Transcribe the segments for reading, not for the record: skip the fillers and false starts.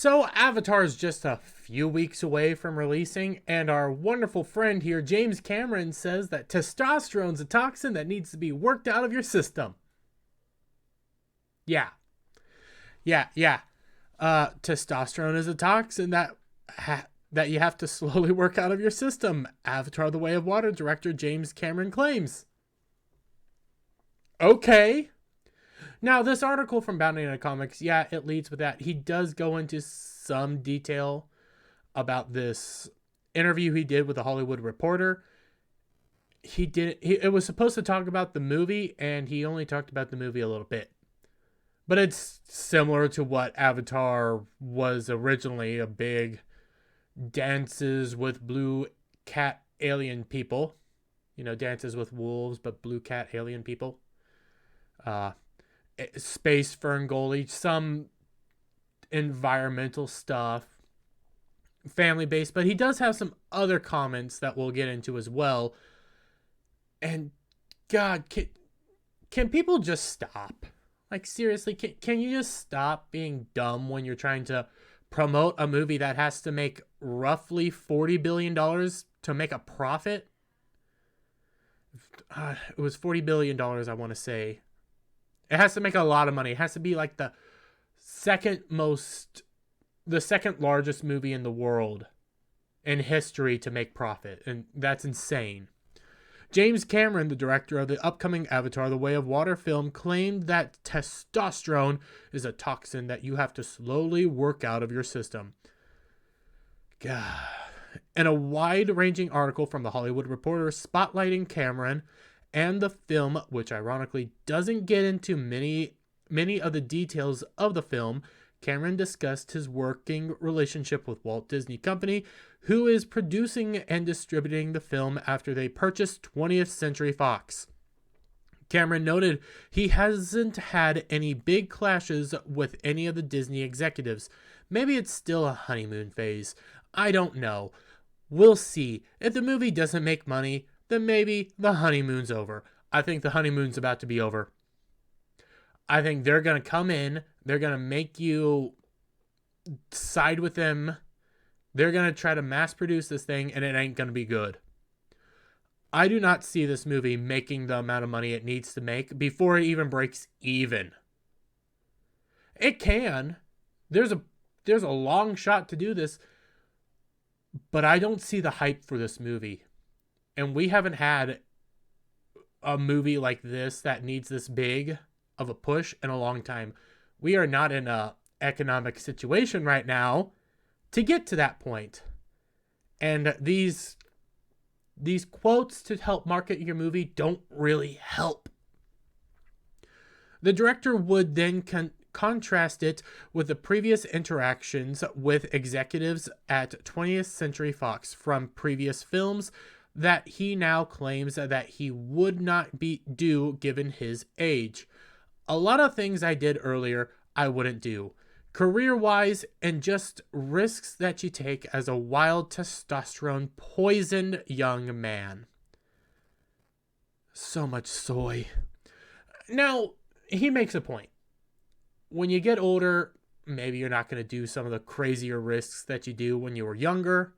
So, Avatar is just a few weeks away from releasing, and our wonderful friend here, James Cameron, says that testosterone's a toxin that needs to be worked out of your system. Yeah, yeah. Testosterone is a toxin that you have to slowly work out of your system. Avatar: The Way of Water director James Cameron claims. Okay. Now, this article from Bounding Into Comics, yeah, it leads with that. He does go into some detail about this interview he did with a Hollywood Reporter. It was supposed to talk about the movie, and he only talked about the movie a little bit. But it's similar to what Avatar was originally, a big dances with blue cat alien people. You know, dances with wolves, but blue cat alien people. Space Ferngully, some environmental stuff, family based, but he does have some other comments that we'll get into as well. And God, can people just stop? Like, seriously, can you just stop being dumb when you're trying to promote a movie that has to make roughly $40 billion to make a profit? It was $40 billion, I want to say. It has to make a lot of money. It has to be like the second largest movie in the world in history to make profit. And that's insane. James Cameron, the director of the upcoming Avatar: The Way of Water film, claimed that testosterone is a toxin that you have to slowly work out of your system. God. In a wide-ranging article from The Hollywood Reporter spotlighting Cameron and the film, which ironically doesn't get into many of the details of the film, Cameron discussed his working relationship with Walt Disney Company, who is producing and distributing the film after they purchased 20th Century Fox. Cameron noted he hasn't had any big clashes with any of the Disney executives. Maybe it's still a honeymoon phase. I don't know. We'll see. If the movie doesn't make money, then maybe the honeymoon's over. I think the honeymoon's about to be over. I think they're going to come in. They're going to make you side with them. They're going to try to mass produce this thing, and it ain't going to be good. I do not see this movie making the amount of money it needs to make before it even breaks even. It can. There's a long shot to do this, but I don't see the hype for this movie. And we haven't had a movie like this that needs this big of a push in a long time. We are not in a economic situation right now to get to that point. And these quotes to help market your movie don't really help. The director would then contrast it with the previous interactions with executives at 20th Century Fox from previous films that he now claims that he would not do given his age. A lot of things I did earlier, I wouldn't do. Career-wise, and just risks that you take as a wild testosterone poisoned young man. So much soy. Now, he makes a point. When you get older, maybe you're not going to do some of the crazier risks that you do when you were younger.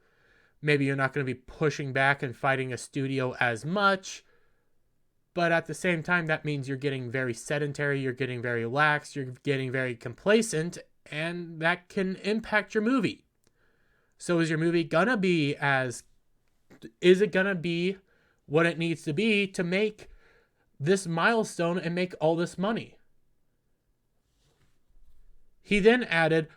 Maybe you're not going to be pushing back and fighting a studio as much. But at the same time, that means you're getting very sedentary, you're getting very lax, you're getting very complacent, and that can impact your movie. So is your movie gonna be is it gonna be what it needs to be to make this milestone and make all this money? He then added,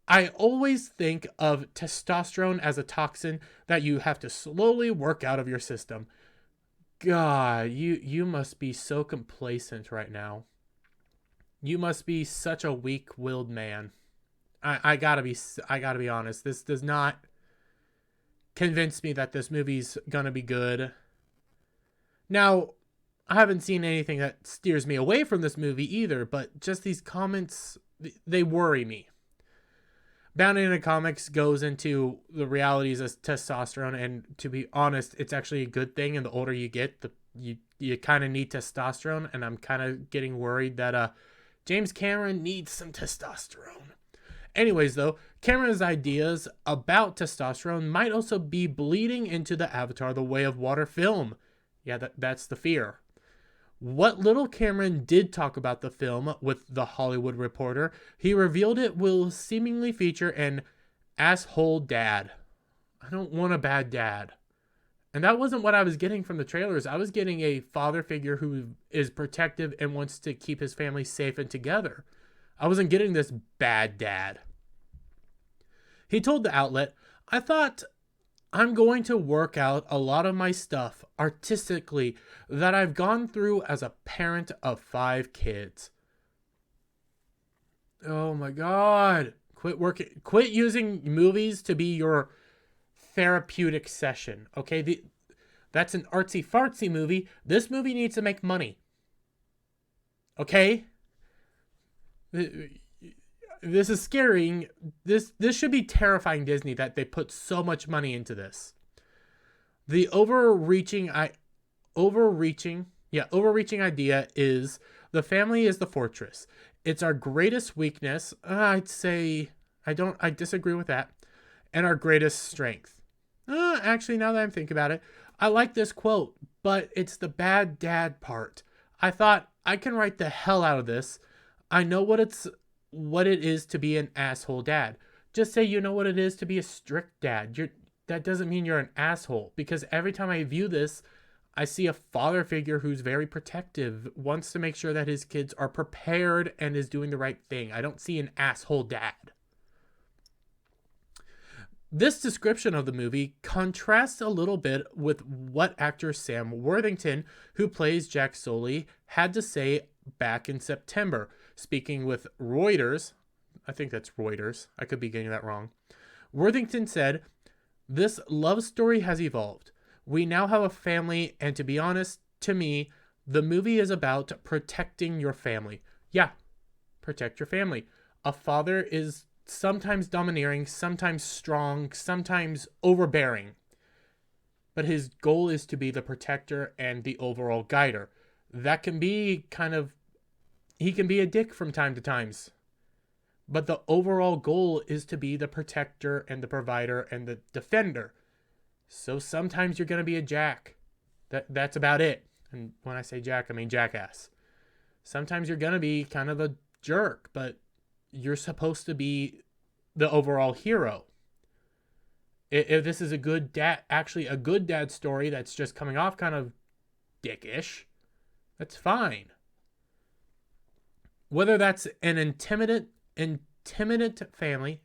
I always think of testosterone as a toxin that you have to slowly work out of your system. God, you must be so complacent right now. You must be such a weak-willed man. I gotta be honest. This does not convince me that this movie's gonna be good. Now, I haven't seen anything that steers me away from this movie either, but just these comments, they worry me. Bounding Into Comics goes into the realities of testosterone, and to be honest, it's actually a good thing. And the older you get, you kind of need testosterone, and I'm kind of getting worried that James Cameron needs some testosterone. Anyways, though, Cameron's ideas about testosterone might also be bleeding into the Avatar The Way of Water film. Yeah, that's the fear. What little Cameron did talk about the film with The Hollywood Reporter, he revealed it will seemingly feature an asshole dad. I don't want a bad dad. And that wasn't what I was getting from the trailers. I was getting a father figure who is protective and wants to keep his family safe and together. I wasn't getting this bad dad. He told the outlet, I thought I'm going to work out a lot of my stuff artistically that I've gone through as a parent of 5 kids. Oh my God. Quit using movies to be your therapeutic session. Okay, that's an artsy fartsy movie. This movie needs to make money. Okay? This is scaring. This should be terrifying Disney that they put so much money into this. The overreaching idea is the family is the fortress. It's our greatest weakness. I'd say I disagree with that. And our greatest strength. Actually, now that I'm thinking about it, I like this quote, but it's the bad dad part. I thought I can write the hell out of this. I know what it is to be an asshole dad. Just say you know what it is to be a strict dad. That doesn't mean you're an asshole, because every time I view this, I see a father figure who's very protective, wants to make sure that his kids are prepared and is doing the right thing. I don't see an asshole dad. This description of the movie contrasts a little bit with what actor Sam Worthington, who plays Jack Sully, had to say back in September, speaking with Reuters. I think that's Reuters. I could be getting that wrong. Worthington said, "This love story has evolved. We now have a family, and to be honest, to me, the movie is about protecting your family." Yeah, protect your family. A father is sometimes domineering, sometimes strong, sometimes overbearing. But his goal is to be the protector and the overall guider. That can be he can be a dick from time to times. But the overall goal is to be the protector and the provider and the defender. So sometimes you're going to be a jack. That's about it. And when I say jack, I mean jackass. Sometimes you're going to be kind of a jerk, but you're supposed to be the overall hero. If this is a good dad story that's just coming off kind of dickish, that's fine. Whether that's an immediate family,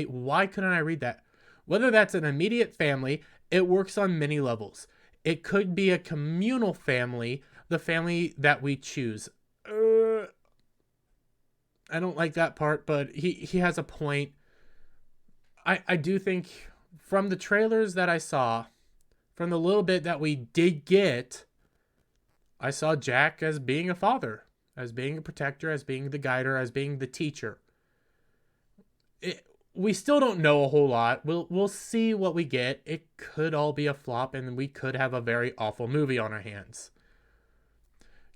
why couldn't I read that? Whether that's an immediate family, it works on many levels. It could be a communal family, the family that we choose. I don't like that part, but he has a point. I do think from the trailers that I saw, from the little bit that we did get, I saw Jack as being a father, as being a protector, as being the guider, as being the teacher. We still don't know a whole lot. We'll see what we get. It could all be a flop, and we could have a very awful movie on our hands.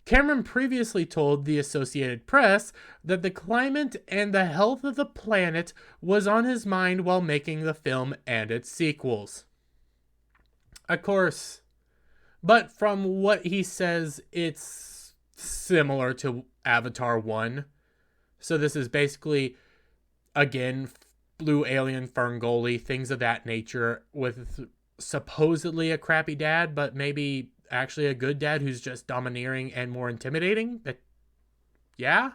Cameron previously told the Associated Press that the climate and the health of the planet was on his mind while making the film and its sequels. Of course. But from what he says, it's similar to Avatar 1. So this is basically, again, blue alien Ferngully, things of that nature, with supposedly a crappy dad, but maybe actually a good dad who's just domineering and more intimidating. Yeah?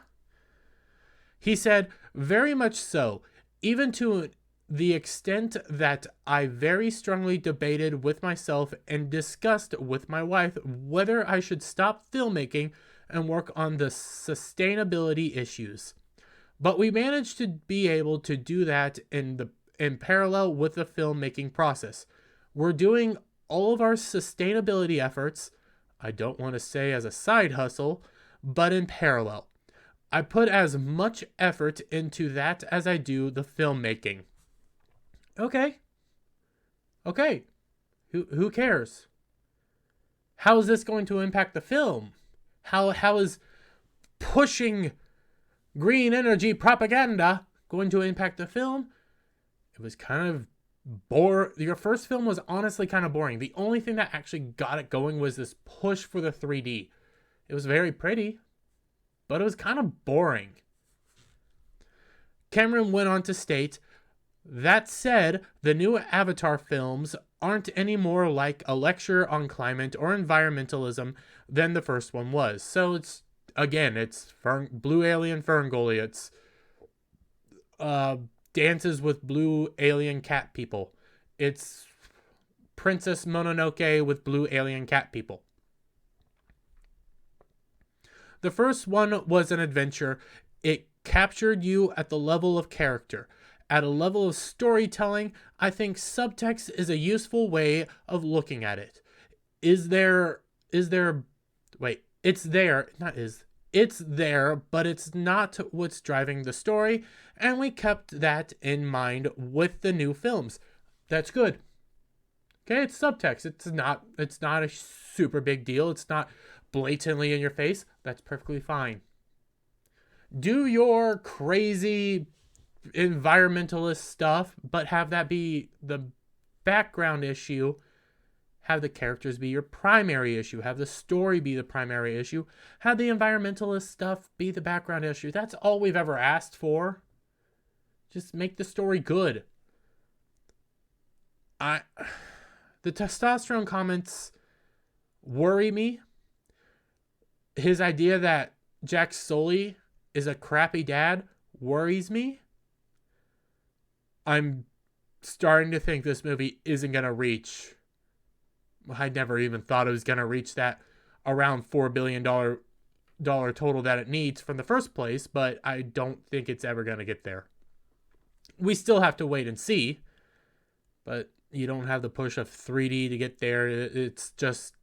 He said, very much so, even to the extent that I very strongly debated with myself and discussed with my wife whether I should stop filmmaking and work on the sustainability issues. But we managed to be able to do that in parallel with the filmmaking process. We're doing all of our sustainability efforts, I don't want to say as a side hustle, but in parallel. I put as much effort into that as I do the filmmaking. Okay. Who cares? How is this going to impact the film? How is pushing green energy propaganda going to impact the film. It was kind of your first film was honestly kind of boring. The only thing that actually got it going was this push for the 3D. It was very pretty, but it was kind of boring. Cameron went on to state, that said, the new Avatar films aren't any more like a lecture on climate or environmentalism than the first one was. So it's blue alien Ferngully. It's dances with blue alien cat people. It's Princess Mononoke with blue alien cat people. The first one was an adventure. It captured you at the level of character. At a level of storytelling, I think subtext is a useful way of looking at it. It's there, but it's not what's driving the story, and we kept that in mind with the new films. That's good. Okay, it's subtext. It's not a super big deal. It's not blatantly in your face. That's perfectly fine. Do your crazy environmentalist stuff, but have that be the background issue. Have the characters be your primary issue. Have the story be the primary issue. Have the environmentalist stuff be the background issue. That's all we've ever asked for. Just make the story good. The testosterone comments worry me. His idea that Jack Sully is a crappy dad worries me. I'm starting to think this movie isn't going to reach. I never even thought it was going to reach that around $4 billion total that it needs from the first place, but I don't think it's ever going to get there. We still have to wait and see, but you don't have the push of 3D to get there. It's just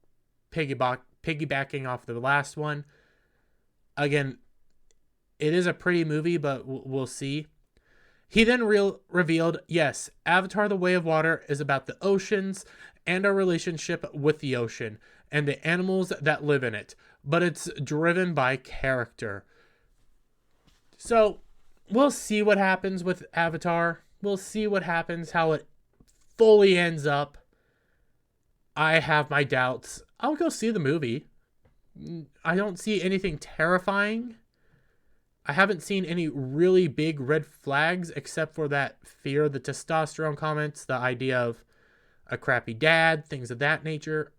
piggybacking off the last one. Again, it is a pretty movie, but we'll see. He then revealed, yes, Avatar: The Way of Water is about the oceans and our relationship with the ocean and the animals that live in it, but it's driven by character. So, we'll see what happens with Avatar. We'll see what happens, how it fully ends up. I have my doubts. I'll go see the movie. I don't see anything terrifying. I haven't seen any really big red flags except for that fear, the testosterone comments, the idea of a crappy dad, things of that nature.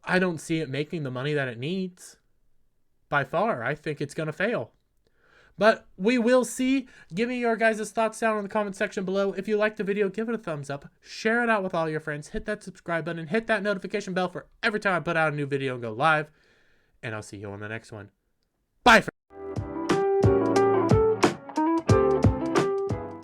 I don't see it making the money that it needs. By far, I think it's going to fail. But we will see. Give me your guys' thoughts down in the comment section below. If you liked the video, give it a thumbs up. Share it out with all your friends. Hit that subscribe button. Hit that notification bell for every time I put out a new video and go live. And I'll see you on the next one. Bye, friends.